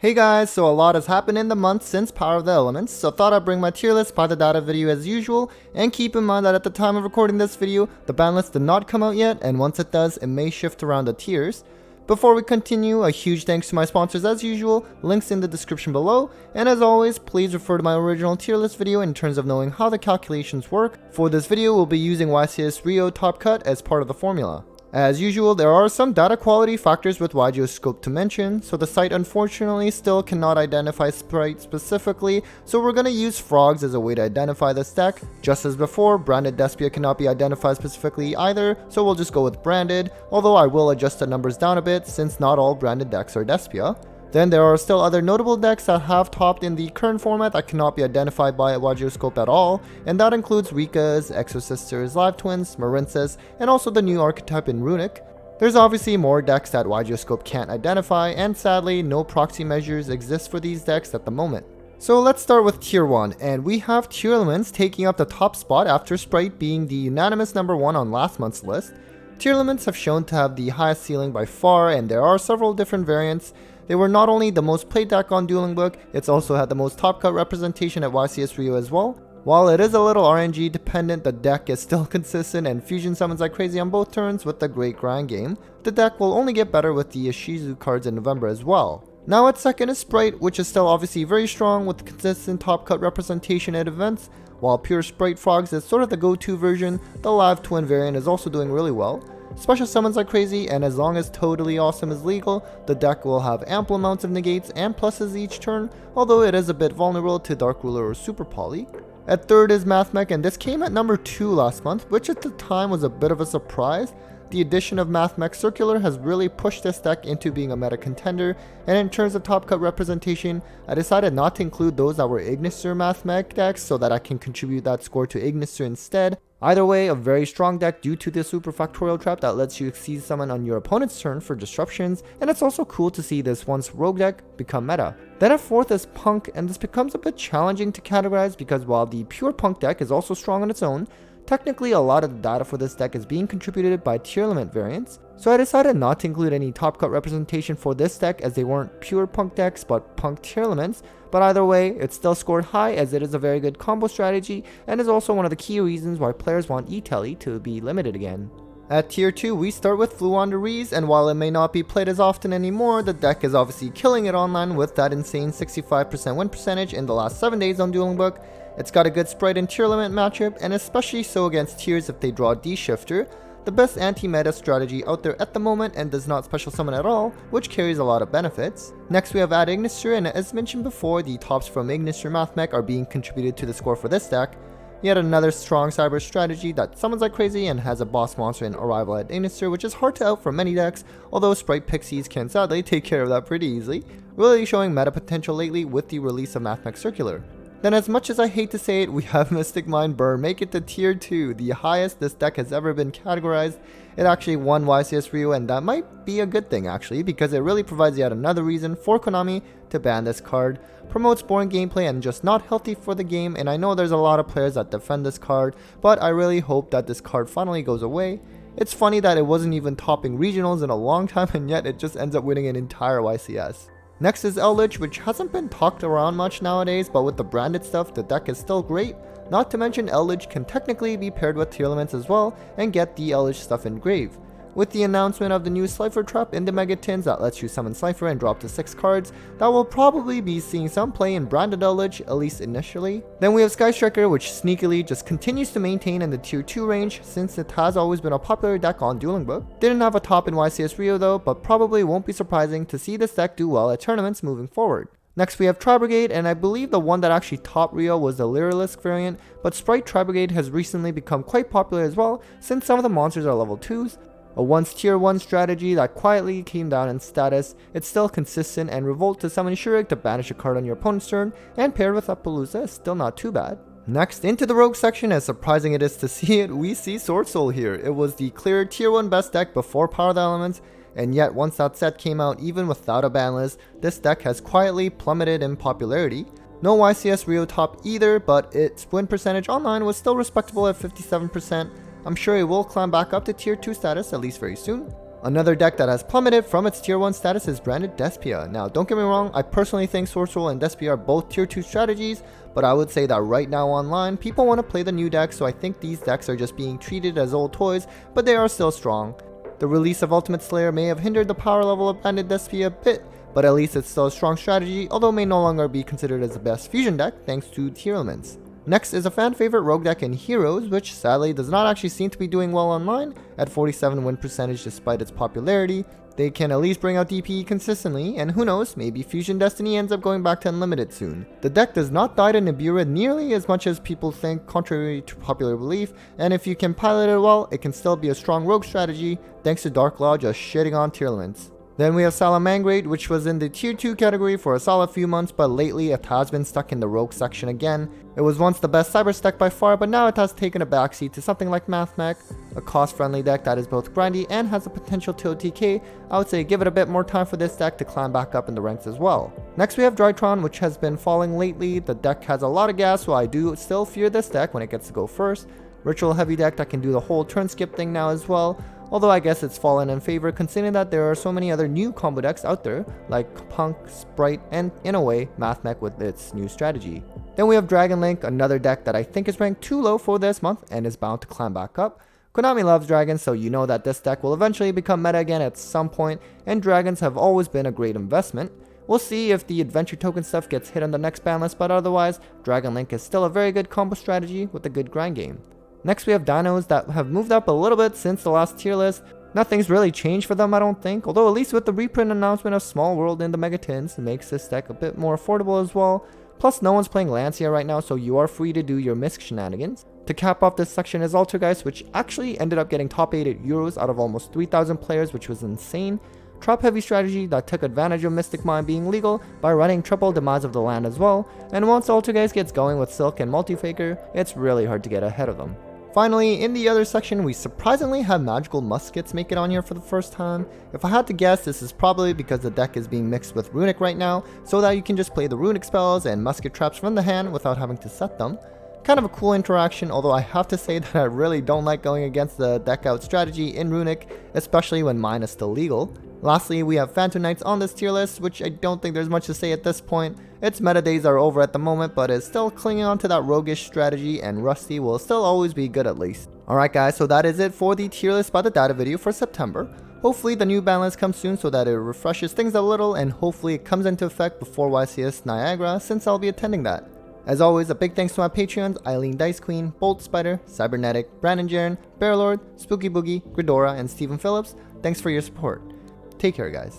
Hey guys, so a lot has happened in the month since Power of the Elements, so thought I'd bring my tier list by the data video as usual, and keep in mind that at the time of recording this video, the ban list did not come out yet, and once it does, it may shift around the tiers. Before we continue, a huge thanks to my sponsors as usual, links in the description below, and as always, please refer to my original tier list video in terms of knowing how the calculations work. For this video, we'll be using YCS Rio Top Cut as part of the formula. As usual, there are some data quality factors with YGO to mention, so the site unfortunately still cannot identify Spright specifically, so we're going to use frogs as a way to identify this deck. Just as before, Branded Despia cannot be identified specifically either, so we'll just go with Branded, although I will adjust the numbers down a bit since not all Branded decks are Despia. Then there are still other notable decks that have topped in the current format that cannot be identified by YGO at all, and that includes Rika's, Exosisters, Live Twins, Marinces, and also the new archetype in Runic. There's obviously more decks that YGO can't identify, and sadly, no proxy measures exist for these decks at the moment. So let's start with Tier 1, and we have Tearlaments taking up the top spot after Spright being the unanimous number 1 on last month's list. Tearlaments have shown to have the highest ceiling by far, and there are several different variants. They were not only the most played deck on Dueling Book, it's also had the most top cut representation at YCS Rio as well. While it is a little RNG dependent, the deck is still consistent and fusion summons like crazy on both turns with the great grind game. The deck will only get better with the Ishizu cards in November as well. Now at second is Spright, which is still obviously very strong with consistent top cut representation at events. While pure Spright Frogs is sort of the go-to version, the Live Twin variant is also doing really well. Special summons like crazy, and as long as Totally Awesome is legal, the deck will have ample amounts of negates and pluses each turn, although it is a bit vulnerable to Dark Ruler or Super Poly. At third is Mathmech, and this came at number 2 last month, which at the time was a bit of a surprise. The addition of Mathmech Circular has really pushed this deck into being a meta contender, and in terms of top cut representation, I decided not to include those that were Ignister Mathmech decks so that I can contribute that score to Ignister instead. Either way, a very strong deck due to the super factorial trap that lets you exceed summon on your opponent's turn for disruptions, and it's also cool to see this once rogue deck become meta. Then at fourth is Punk, and this becomes a bit challenging to categorize because while the pure Punk deck is also strong on its own, technically a lot of the data for this deck is being contributed by Tearlaments variants, so I decided not to include any top cut representation for this deck as they weren't pure Punk decks but Punk Tearlaments, but either way, it still scored high as it is a very good combo strategy and is also one of the key reasons why players want E-Telly to be limited again. At tier 2, we start with Floowandereeze, and while it may not be played as often anymore, the deck is obviously killing it online with that insane 65% win percentage in the last 7 days on Dueling Book. It's got a good Spright and Tearlaments matchup, and especially so against tiers if they draw D-Shifter, the best anti-meta strategy out there at the moment and does not special summon at all, which carries a lot of benefits. Next we have Add Ignister, and as mentioned before, the tops from Ignister Mathmech are being contributed to the score for this deck. Yet another strong cyber strategy that summons like crazy and has a boss monster in Arrival at Ignister, which is hard to out for many decks, although Spright Pixies can sadly take care of that pretty easily, really showing meta potential lately with the release of Mathmech Circular. Then as much as I hate to say it, we have Mystic Mind Burn make it to tier 2, the highest this deck has ever been categorized. It actually won YCS Rio, and that might be a good thing actually, because it really provides yet another reason for Konami to ban this card. Promotes boring gameplay and just not healthy for the game, and I know there's a lot of players that defend this card, but I really hope that this card finally goes away. It's funny that it wasn't even topping regionals in a long time, and yet it just ends up winning an entire YCS. Next is Eldritch, which hasn't been talked around much nowadays, but with the branded stuff, the deck is still great. Not to mention Eldritch can technically be paired with Tearlaments as well and get the Eldritch stuff engraved. With the announcement of the new Slifer trap in the Mega Tins that lets you summon Slifer and drop to 6 cards, that will probably be seeing some play in branded Eldritch, at least initially. Then we have Sky Striker, which sneakily just continues to maintain in the tier 2 range since it has always been a popular deck on Dueling Book. Didn't have a top in YCS Rio though, but probably won't be surprising to see this deck do well at tournaments moving forward. Next we have Tri-Brigade, and I believe the one that actually topped Rio was the Lyrilisk variant, but Spright Tri-Brigade has recently become quite popular as well since some of the monsters are level 2s. A once tier 1 strategy that quietly came down in status, it's still consistent, and Revolt to summon Shurik to banish a card on your opponent's turn, and paired with Appaloosa is still not too bad. Next, into the Rogue section, as surprising it is to see it, we see Sword Soul here. It was the clear tier 1 best deck before Power of the Elements, and yet once that set came out, even without a ban list, this deck has quietly plummeted in popularity. No YCS Rio top either, but its win percentage online was still respectable at 57%. I'm sure it will climb back up to tier 2 status at least very soon. Another deck that has plummeted from its tier 1 status is Branded Despia. Now don't get me wrong, I personally think Sorcerer and Despia are both tier 2 strategies, but I would say that right now online, people want to play the new deck, so I think these decks are just being treated as old toys, but they are still strong. The release of Ultimate Slayer may have hindered the power level of Branded Despia a bit, but at least it's still a strong strategy, although it may no longer be considered as the best fusion deck thanks to Tearlaments. Next is a fan favorite rogue deck in Heroes, which sadly does not actually seem to be doing well online at 47 win percentage despite its popularity. They can at least bring out DPE consistently, and who knows, maybe Fusion Destiny ends up going back to Unlimited soon. The deck does not die to Nibiru nearly as much as people think, contrary to popular belief, and if you can pilot it well, it can still be a strong rogue strategy thanks to Dark Law just shitting on Tearlaments. Then we have Salamangreat, which was in the tier 2 category for a solid few months, but lately it has been stuck in the rogue section again. It was once the best cyber deck by far, but now it has taken a backseat to something like Mathmech, a cost-friendly deck that is both grindy and has the potential to OTK. I would say give it a bit more time for this deck to climb back up in the ranks as well. Next we have Drytron, which has been falling lately. The deck has a lot of gas, so I do still fear this deck when it gets to go first. Ritual heavy deck that can do the whole turn skip thing now as well. Although I guess it's fallen in favor considering that there are so many other new combo decks out there like Punk, Spright, and in a way Mathmech with its new strategy. Then we have Dragon Link, another deck that I think is ranked too low for this month and is bound to climb back up. Konami loves dragons, so you know that this deck will eventually become meta again at some point, and dragons have always been a great investment. We'll see if the adventure token stuff gets hit on the next ban list, but otherwise Dragon Link is still a very good combo strategy with a good grind game. Next we have dinos that have moved up a little bit since the last tier list. Nothing's really changed for them I don't think, although at least with the reprint announcement of Small World in the Megatins, it makes this deck a bit more affordable as well. Plus no one's playing Lancia right now, so you are free to do your Misc shenanigans. To cap off this section is Altergeist, which actually ended up getting top 8 at Euros out of almost 3,000 players, which was insane. Trap heavy strategy that took advantage of Mystic Mine being legal by running triple Demise of the Land as well, and once Altergeist gets going with Silk and Multifaker, it's really hard to get ahead of them. Finally, in the other section, we surprisingly have Magical Muskets make it on here for the first time. If I had to guess, this is probably because the deck is being mixed with Runic right now, so that you can just play the Runic spells and Musket traps from the hand without having to set them. Kind of a cool interaction, although I have to say that I really don't like going against the deck out strategy in Runic, especially when mine is still legal. Lastly, we have Phantom Knights on this tier list, which I don't think there's much to say at this point. Its meta days are over at the moment, but is still clinging on to that roguish strategy, and Rusty will still always be good at least. Alright guys, so that is it for the tier list by the data video for September. Hopefully the new ban list comes soon so that it refreshes things a little, and hopefully it comes into effect before YCS Niagara, since I'll be attending that. As always, a big thanks to my Patreons, Eileen Dice Queen, Bolt Spider, Cybernetic, Brandon Jaren, Bearlord, Spooky Boogie, Gridora, and Stephen Phillips. Thanks for your support. Take care guys.